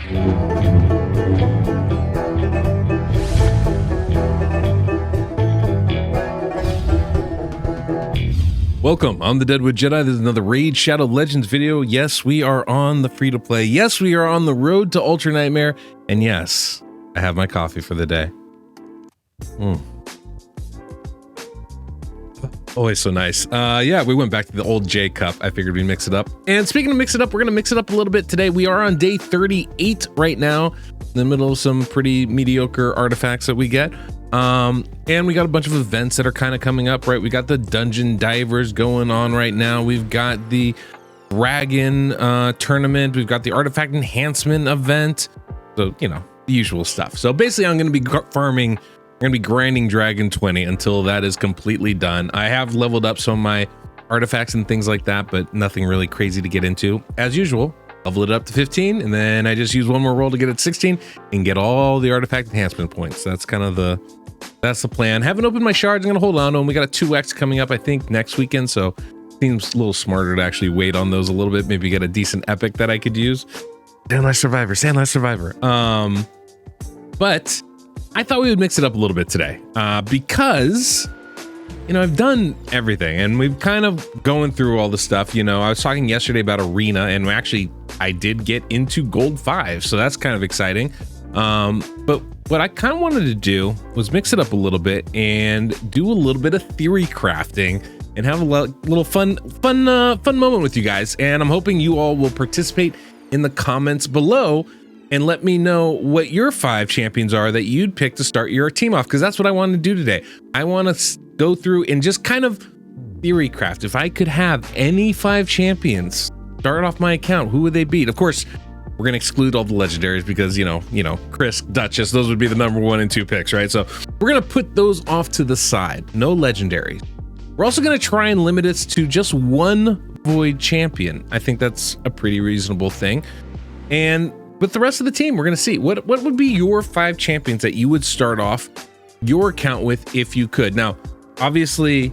Welcome, I'm the DeadwoodJedi. This is another Raid Shadow Legends video. Yes, we are on the free-to-play. Yes, we are on the road to Ultra Nightmare. And yes, I have my coffee for the day. Always so nice. Yeah, we went back to the old J cup. I figured we'd mix it up. And speaking of mix it up, we're going to mix it up a little bit today. We are on day 38 right now, in the middle of some pretty mediocre artifacts that we get. And we got a bunch of events that are kind of coming up, right? We got the dungeon divers going on right now. We've got the dragon tournament. We've got the artifact enhancement event. So, you know, the usual stuff. So basically I'm going to be farming, I'm going to be grinding Dragon 20 until that is completely done. I have leveled up some of my artifacts and things like that, but nothing really crazy to get into. As usual, level it up to 15, and then I just use one more roll to get it 16 and get all the artifact enhancement points. That's kind of that's the plan. Haven't opened my shards. I'm gonna hold on to them. We got a 2x coming up, I think, next weekend, so seems a little smarter to actually wait on those a little bit. Maybe get a decent epic that I could use. Sandlight Survivor, Sandlight Survivor. But I thought we would mix it up a little bit today, because you know, I've done everything and we've kind of going through all the stuff. You know, I was talking yesterday about Arena, and actually I did get into Gold 5, so that's kind of exciting. But what I kind of wanted to do was mix it up a little bit and do a little bit of theory crafting and have a little fun moment with you guys. And I'm hoping you all will participate in the comments below and let me know what your 5 champions are that you'd pick to start your team off, because that's what I wanted to do today. I want to go through and just kind of theory craft. If I could have any 5 champions start off my account, who would they beat? Of course, we're going to exclude all the legendaries because, you know, Chris, Duchess, those would be the number 1 and 2 picks, right? So we're going to put those off to the side. No legendaries. We're also going to try and limit it to just 1 void champion. I think that's a pretty reasonable thing. And with the rest of the team, we're going to see what would be your 5 champions that you would start off your account with if you could. Now, obviously,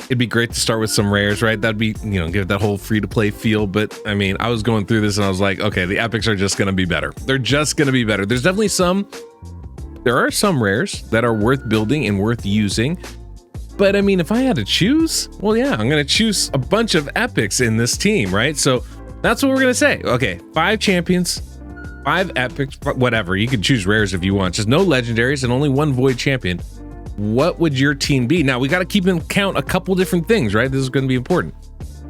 it'd be great to start with some rares, right? That'd be, you know, give it that whole free-to-play feel. But I mean, I was going through this and I was like, okay, the epics are just going to be better. They're just going to be better. There's definitely there are some rares that are worth building and worth using. But I mean, if I had to choose, well, yeah, I'm going to choose a bunch of epics in this team, right? So that's what we're going to say. Okay, 5 champions, 5 epics, whatever. You can choose rares if you want. Just no legendaries and only 1 void champion. What would your team be? Now, we got to keep in count a couple different things, right? This is going to be important.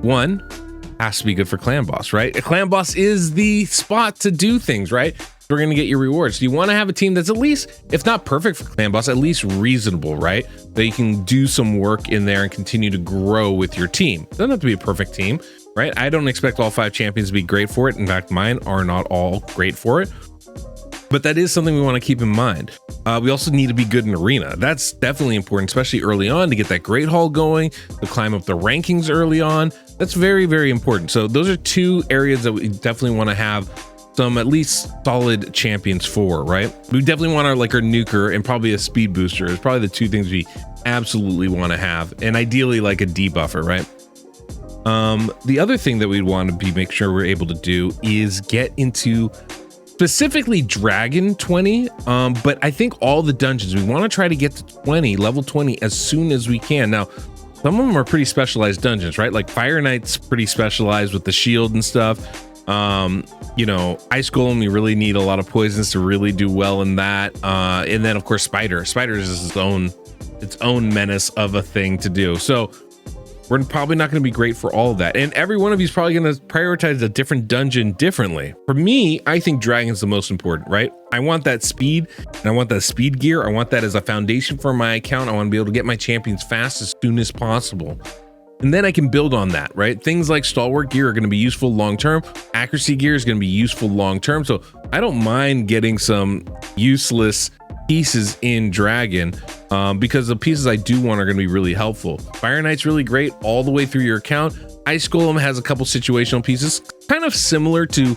1, has to be good for clan boss, right? A clan boss is the spot to do things, right? We're going to get your rewards. You want to have a team that's at least, if not perfect for clan boss, at least reasonable, right? That you can do some work in there and continue to grow with your team. It doesn't have to be a perfect team, right? I don't expect all 5 champions to be great for it. In fact, mine are not all great for it. But that is something we want to keep in mind. We also need to be good in Arena. That's definitely important, especially early on, to get that Great Hall going, to climb up the rankings early on. That's very, very important. So those are 2 areas that we definitely want to have some at least solid champions for, right? We definitely want our nuker and probably a speed booster. It's probably the 2 things we absolutely want to have, and ideally like a debuffer, right? The other thing that we'd want to make sure we're able to do is get into specifically Dragon 20, but I think all the dungeons, we want to try to get to 20, level 20 as soon as we can. Now, some of them are pretty specialized dungeons, right? Like Fire Knight's pretty specialized with the shield and stuff. You know, Ice Golem, you really need a lot of poisons to really do well in that. And then of course, Spider is its own menace of a thing to do. So we're probably not going to be great for all of that. And every one of you is probably going to prioritize a different dungeon differently. For me, I think Dragon's the most important, right? I want that speed, and I want that speed gear. I want that as a foundation for my account. I want to be able to get my champions fast as soon as possible. And then I can build on that, right? Things like stalwart gear are going to be useful long-term. Accuracy gear is going to be useful long-term. So I don't mind getting some useless pieces in Dragon, because the pieces I do want are going to be really helpful. Fire Knight's really great all the way through your account. Ice Golem has a couple situational pieces, kind of similar to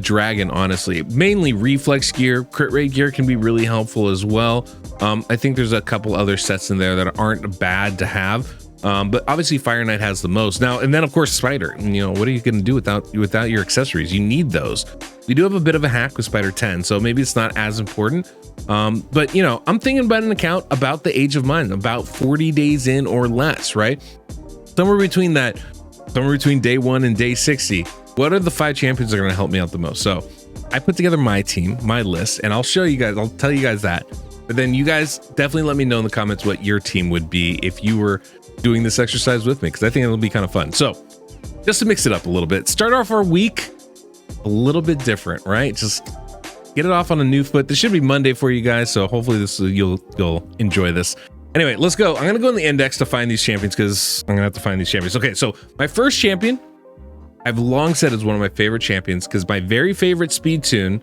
Dragon, honestly. Mainly reflex gear, crit rate gear can be really helpful as well. I think there's a couple other sets in there that aren't bad to have. But obviously Fire Knight has the most now, and then of course Spider. You know, what are you going to do without your accessories? You need those. We do have a bit of a hack with Spider 10, so maybe it's not as important. But you know, I'm thinking about an account about the age of mine, about 40 days in or less, right? Somewhere between day 1 and day 60. What are the 5 champions that are going to help me out the most? So I put together my team, my list, and I'll show you guys, I'll tell you guys that. But then you guys definitely let me know in the comments what your team would be if you were doing this exercise with me, because I think it'll be kind of fun. So just to mix it up a little bit, start off our week a little bit different, right? Just get it off on a new foot. This should be Monday for you guys, so hopefully you'll enjoy this. Anyway, let's go. I'm gonna go in the index to find these champions because I'm gonna have to find these champions. Okay, so my first champion, I've long said is one of my favorite champions because my very favorite speed tune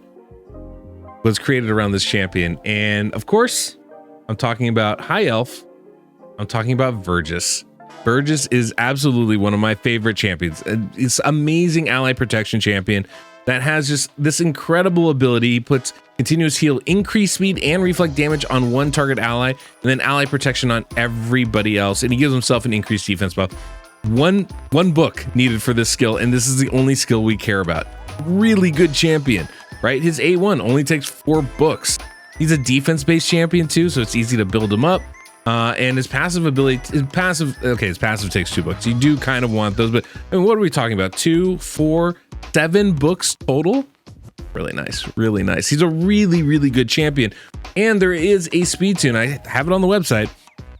was created around this champion. And of course, I'm talking about High Elf. I'm talking about Vergis. Vergis is absolutely one of my favorite champions. It's amazing ally protection champion that has just this incredible ability. He puts continuous heal, increased speed, and reflect damage on one target ally, and then ally protection on everybody else. And he gives himself an increased defense buff. One book needed for this skill, and this is the only skill we care about. Really good champion, right? His A1 only takes 4 books. He's a defense-based champion too, so it's easy to build him up. And his passive ability, his passive takes 2 books. You do kind of want those, but I mean, what are we talking about? 2, 4, 7 books total? Really nice, really nice. He's a really, really good champion. And there is a speed tune. I have it on the website.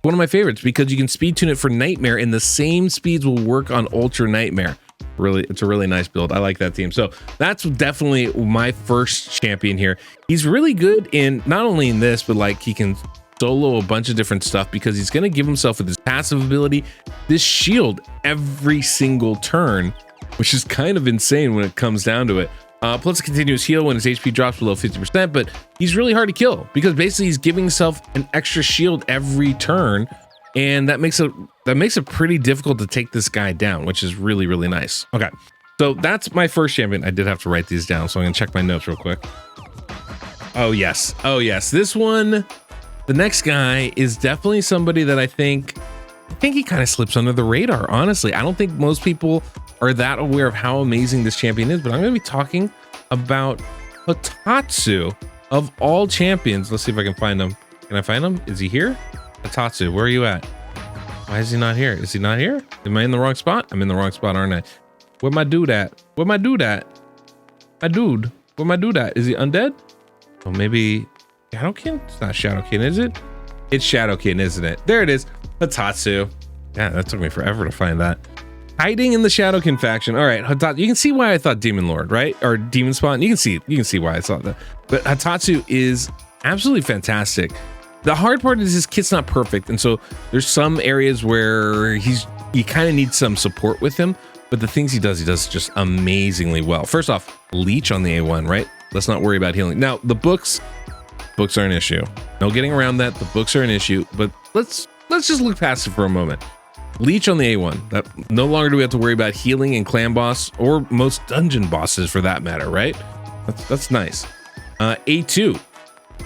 One of my favorites because you can speed tune it for Nightmare, and the same speeds will work on Ultra Nightmare. Really, it's a really nice build. I like that team. So that's definitely my first champion here. He's really good in not only in this, but like he can solo a bunch of different stuff because he's going to give himself with his passive ability this shield every single turn, which is kind of insane when it comes down to it. Plus a continuous heal when his HP drops below 50%, but he's really hard to kill because basically he's giving himself an extra shield every turn, and that makes it pretty difficult to take this guy down, which is really, really nice. Okay, so that's my first champion. I did have to write these down, so I'm gonna check my notes real quick. Oh yes, this one. The next guy is definitely somebody that I think he kind of slips under the radar. Honestly, I don't think most people are that aware of how amazing this champion is, but I'm going to be talking about Hatatsu of all champions. Let's see if I can find him. Can I find him? Is he here? Hatatsu, where are you at? Why is he not here? Is he not here? Am I in the wrong spot? I'm in the wrong spot, aren't I? Where my dude at? Where my dude at? My dude, where my dude at? Is he undead? Oh, maybe Shadowkin? It's not Shadowkin, is it? It's Shadowkin, isn't it? There it is. Hatatsu. Yeah, that took me forever to find that. Hiding in the Shadowkin faction. All right, Hatatsu. You can see why I thought Demon Lord, right? Or Demon Spawn. You can see why I thought that. But Hatatsu is absolutely fantastic. The hard part is his kit's not perfect, and so there's some areas where you kind of need some support with him. But the things he does just amazingly well. First off, leech on the A1, right? Let's not worry about healing. Now the books are an issue. No getting around that. The books are an issue, but let's just look past it for a moment. Leech on the A1. That no longer do we have to worry about healing in clan boss or most dungeon bosses for that matter, right? That's nice. A2,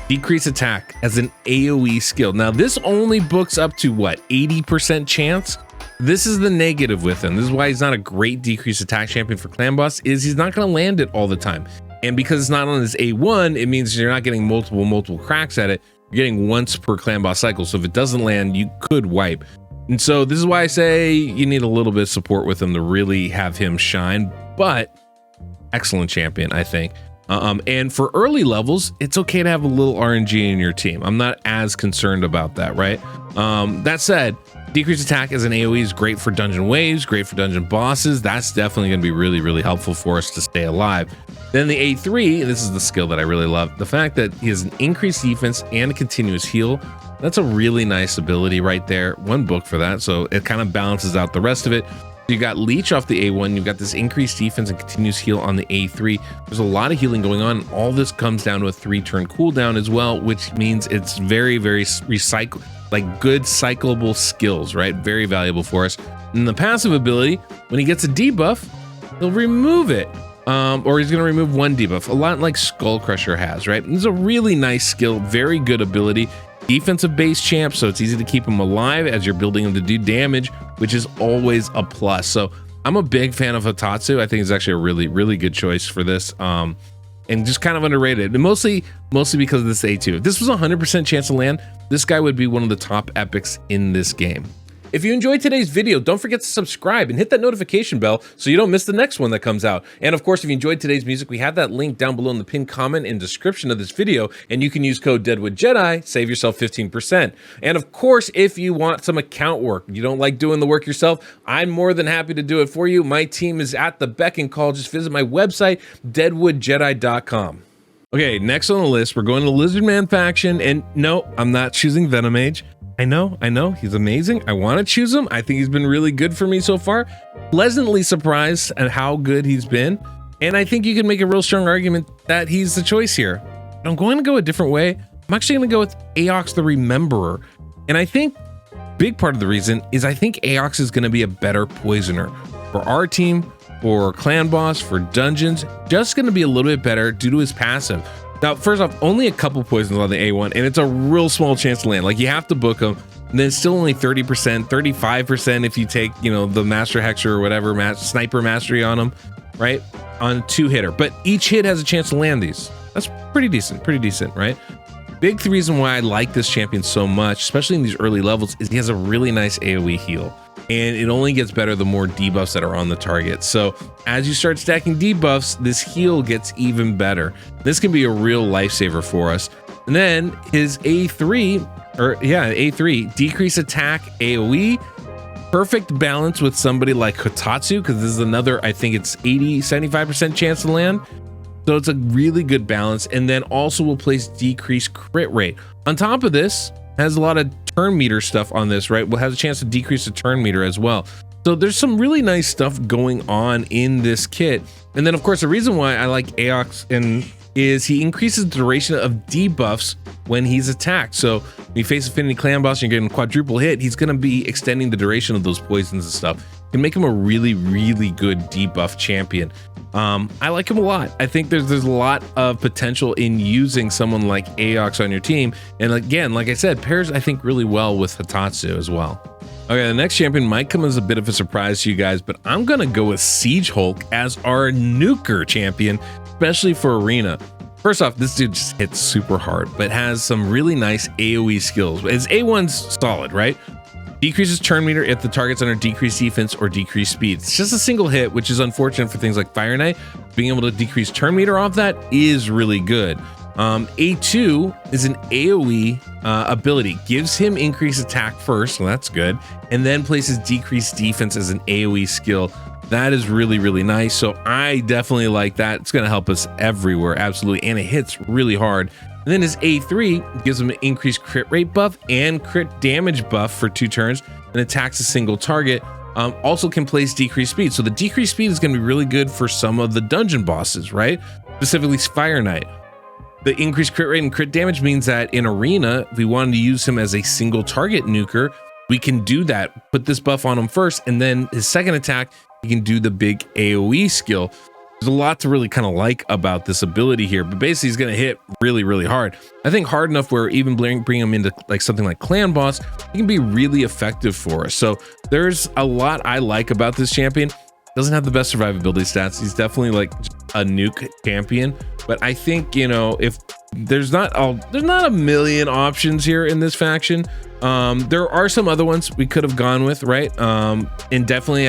decrease attack as an AoE skill. Now this only books up to what, 80% chance? This is the negative with him. This is why he's not a great decrease attack champion for clan boss, is he's not going to land it all the time. And because it's not on his A1, it means you're not getting multiple cracks at it. You're getting once per clan boss cycle. So if it doesn't land, you could wipe. And so this is why I say you need a little bit of support with him to really have him shine, but excellent champion, I think. And for early levels, it's okay to have a little RNG in your team. I'm not as concerned about that, right? That said, decreased attack as an AoE is great for dungeon waves, great for dungeon bosses. That's definitely going to be really, really helpful for us to stay alive. Then the A3, and this is the skill that I really love, the fact that he has an increased defense and a continuous heal. That's a really nice ability right there. 1 book for that, so it kind of balances out the rest of it. You got leech off the A1, you've got this increased defense and continuous heal on the A3. There's a lot of healing going on. All this comes down to a 3-turn cooldown as well, which means it's very, very good cyclable skills, right? Very valuable for us. And the passive ability, when he gets a debuff, he'll remove it. Or he's going to remove 1 debuff, a lot like Skull Crusher has, right? It's a really nice skill, very good ability. Defensive base champ, so it's easy to keep him alive as you're building him to do damage, which is always a plus. So I'm a big fan of Hatatsu. I think it's actually a really, really good choice for this. and just kind of underrated, and mostly because of this A2. If this was 100% chance to land, this guy would be one of the top epics in this game. If you enjoyed today's video, don't forget to subscribe and hit that notification bell so you don't miss the next one that comes out. And of course, if you enjoyed today's music, we have that link down below in the pinned comment and description of this video, and you can use code DeadwoodJedi, save yourself 15%. And of course, if you want some account work, you don't like doing the work yourself, I'm more than happy to do it for you. My team is at the beck and call. Just visit my website, DeadwoodJedi.com. Okay, next on the list, we're going to Lizardman faction, and no, I'm not choosing Venomage. I know, he's amazing. I want to choose him. I think he's been really good for me so far. Pleasantly surprised at how good he's been. And I think you can make a real strong argument that he's the choice here. But I'm going to go a different way. I'm actually going to go with Aox the Rememberer. And I think big part of the reason is I think Aox is going to be a better poisoner for our team, for clan boss, for dungeons, just going to be a little bit better due to his passive. Now, first off, only a couple poisons on the A1, and it's a real small chance to land. Like, you have to book them, and then it's still only 30%, 35% if you take, you know, the Master Hexer or whatever, Sniper Mastery on them, right? On 2-hitter. But each hit has a chance to land these. That's pretty decent, right? Big reason why I like this champion so much, especially in these early levels, is he has a really nice AoE heal. And it only gets better the more debuffs that are on the target. So as you start stacking debuffs, this heal gets even better. This can be a real lifesaver for us. And then his A3, decrease attack AoE, perfect balance with somebody like Hatatsu, because this is another, I think it's 75% chance to land. So it's a really good balance. And then also will place decreased crit rate. On top of this, has a lot of turn meter stuff on this, right? Will has a chance to decrease the turn meter as well. So there's some really nice stuff going on in this kit. And then of course, the reason why I like Aox is he increases the duration of debuffs when he's attacked. So when you face Affinity Clan boss and you're getting quadruple hit, he's gonna be extending the duration of those poisons and stuff. Can make him a really, really good debuff champion. I like him a lot. I think there's a lot of potential in using someone like Aox on your team. And again, like I said, pairs I think really well with Hatatsu as well. Okay, the next champion might come as a bit of a surprise to you guys, but I'm gonna go with Siege Hulk as our nuker champion, especially for Arena. First off, this dude just hits super hard, but has some really nice AoE skills. His A1's solid, right? Decreases turn meter if the target's under decreased defense or decreased speed. It's just a single hit, which is unfortunate for things like Fire Knight. Being able to decrease turn meter off that is really good. A2 is an AoE ability. Gives him increased attack first, so that's good. And then places decreased defense as an AoE skill. That is really, really nice. So I definitely like that. It's going to help us everywhere, absolutely. And it hits really hard. And then his A3 gives him an increased crit rate buff and crit damage buff for 2 turns and attacks a single target. Also can place decreased speed. So the decreased speed is going to be really good for some of the dungeon bosses, right? Specifically Fire Knight. The increased crit rate and crit damage means that in Arena, if we wanted to use him as a single target nuker, we can do that. Put this buff on him first, and then his second attack, he can do the big AoE skill. There's a lot to really kind of like about this ability here, but basically he's going to hit really, really hard. I think hard enough where even bring him into like something like Clan Boss, he can be really effective for us. So there's a lot I like about this champion. Doesn't have the best survivability stats. He's definitely like a nuke champion, but I think, you know, if there's not a million options here in this faction. There are some other ones we could have gone with, right? And definitely,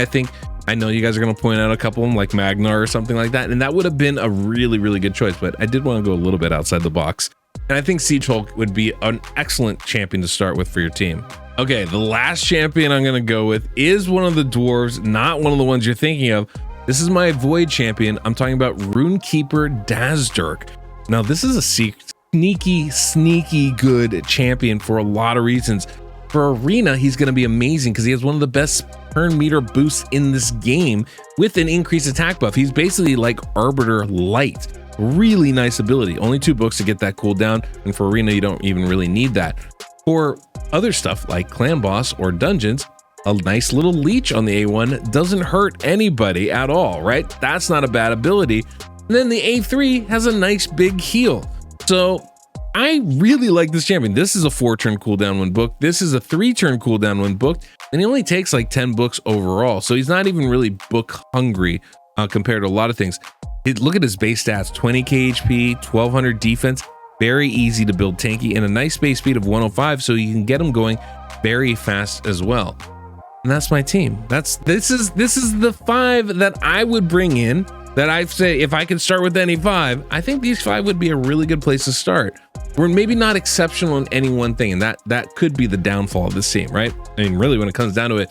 I know you guys are going to point out a couple of them like Magnar or something like that, and that would have been a really, really good choice, but I did want to go a little bit outside the box. And I think Siege Hulk would be an excellent champion to start with for your team. Okay, the last champion I'm going to go with is one of the dwarves, not one of the ones you're thinking of. This is my Void champion. I'm talking about Rune Keeper Dazdurk. Now, this is a sneaky good champion for a lot of reasons. For Arena, he's going to be amazing because he has one of the best turn meter boosts in this game with an increased attack buff. He's basically like Arbiter Light. Really nice ability. Only 2 books to get that cooldown, and for Arena, you don't even really need that. For other stuff like Clan Boss or Dungeons, a nice little leech on the A1 doesn't hurt anybody at all, right? That's not a bad ability. And then the A3 has a nice big heal. So I really like this champion. This is a 4-turn cooldown when booked. This is a 3-turn cooldown when booked, and he only takes like 10 books overall. So he's not even really book hungry compared to a lot of things. Look at his base stats, 20k HP, 1200 defense, very easy to build tanky, and a nice base speed of 105, so you can get him going very fast as well. And that's my team. This is the 5 that I would bring in, that I say if I could start with any 5, I think these 5 would be a really good place to start. We're maybe not exceptional in any one thing, and that could be the downfall of this team, right? I mean, really, when it comes down to it,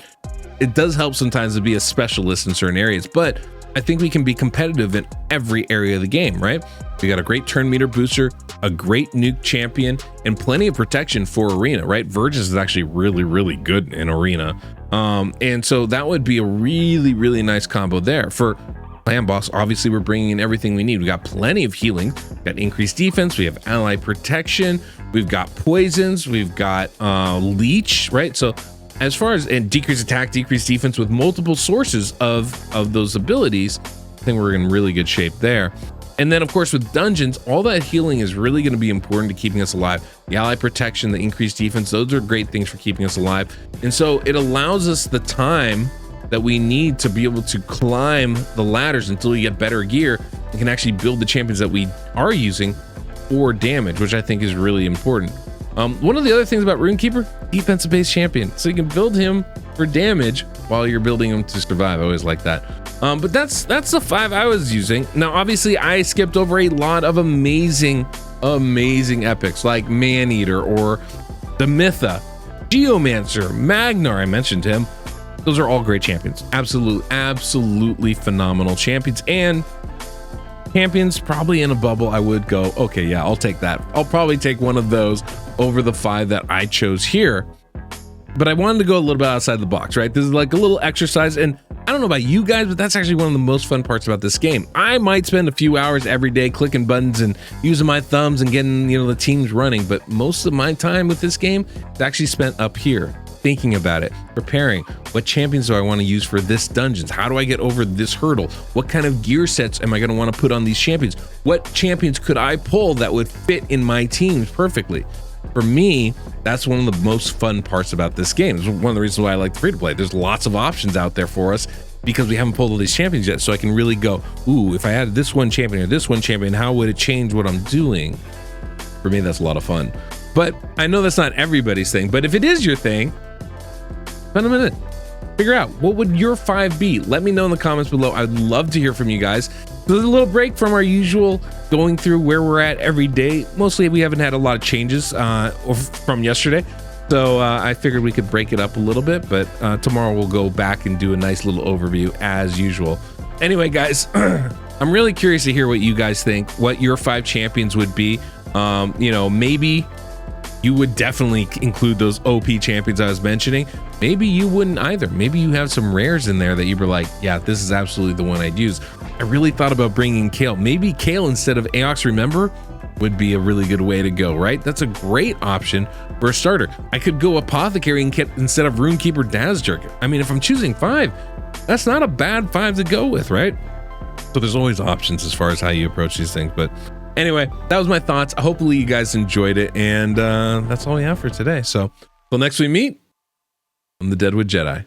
it does help sometimes to be a specialist in certain areas, but I think we can be competitive in every area of the game, right? We got a great turn meter booster, a great nuke champion, and plenty of protection for arena, right? Vergis is actually really, really good in arena. And so that would be a really, really nice combo there. For clan boss, obviously we're bringing in everything we need. We got plenty of healing, we've got increased defense, we have ally protection, we've got poisons, we've got leech, right? So as far as and decreased attack, decreased defense with multiple sources of those abilities, I think we're in really good shape there. And then of course with dungeons, all that healing is really going to be important to keeping us alive. The ally protection, the increased defense, those are great things for keeping us alive. And so it allows us the time that we need to be able to climb the ladders until we get better gear and can actually build the champions that we are using for damage, which I think is really important. One of the other things about Rune Keeper, defensive based champion, so you can build him for damage while you're building him to survive. I always like that. But that's the 5 I was using. Now obviously I skipped over a lot of amazing epics like Maneater or the Mytha, Geomancer, Magnar, I mentioned him. Those are all great champions. Absolutely phenomenal champions. And champions probably in a bubble, I would go, okay, yeah, I'll take that. I'll probably take one of those over the 5 that I chose here. But I wanted to go a little bit outside the box, right? This is like a little exercise, and I don't know about you guys, but that's actually one of the most fun parts about this game. I might spend a few hours every day clicking buttons and using my thumbs and getting, the teams running, but most of my time with this game is actually spent up here, thinking about it, preparing. What champions do I want to use for this dungeons? How do I get over this hurdle? What kind of gear sets am I going to want to put on these champions? What champions could I pull that would fit in my teams perfectly? For me, that's one of the most fun parts about this game. It's one of the reasons why I like the free-to-play. There's lots of options out there for us because we haven't pulled all these champions yet. So I can really go, ooh, if I had this one champion or this one champion, how would it change what I'm doing? For me, that's a lot of fun. But I know that's not everybody's thing. But if it is your thing, spend a minute. Figure out, what would your 5 be? Let me know in the comments below. I'd love to hear from you guys. There's a little break from our usual going through where we're at every day. Mostly we haven't had a lot of changes from yesterday. So I figured we could break it up a little bit, but tomorrow we'll go back and do a nice little overview as usual. Anyway, guys, I'm really curious to hear what you guys think, what your 5 champions would be. Maybe you would definitely include those OP champions I was mentioning. Maybe you wouldn't either. Maybe you have some rares in there that you were like, yeah, this is absolutely the one I'd use. I really thought about bringing Kale. Maybe Kale instead of Aox the Rememberer would be a really good way to go, right? That's a great option for a starter. I could go Apothecary instead of Rune Keeper Dazdurk. I mean, if I'm choosing 5, that's not a bad 5 to go with, right? So there's always options as far as how you approach these things. But anyway, that was my thoughts. Hopefully you guys enjoyed it. And that's all we have for today. So till next we meet, I'm the DeadwoodJedi.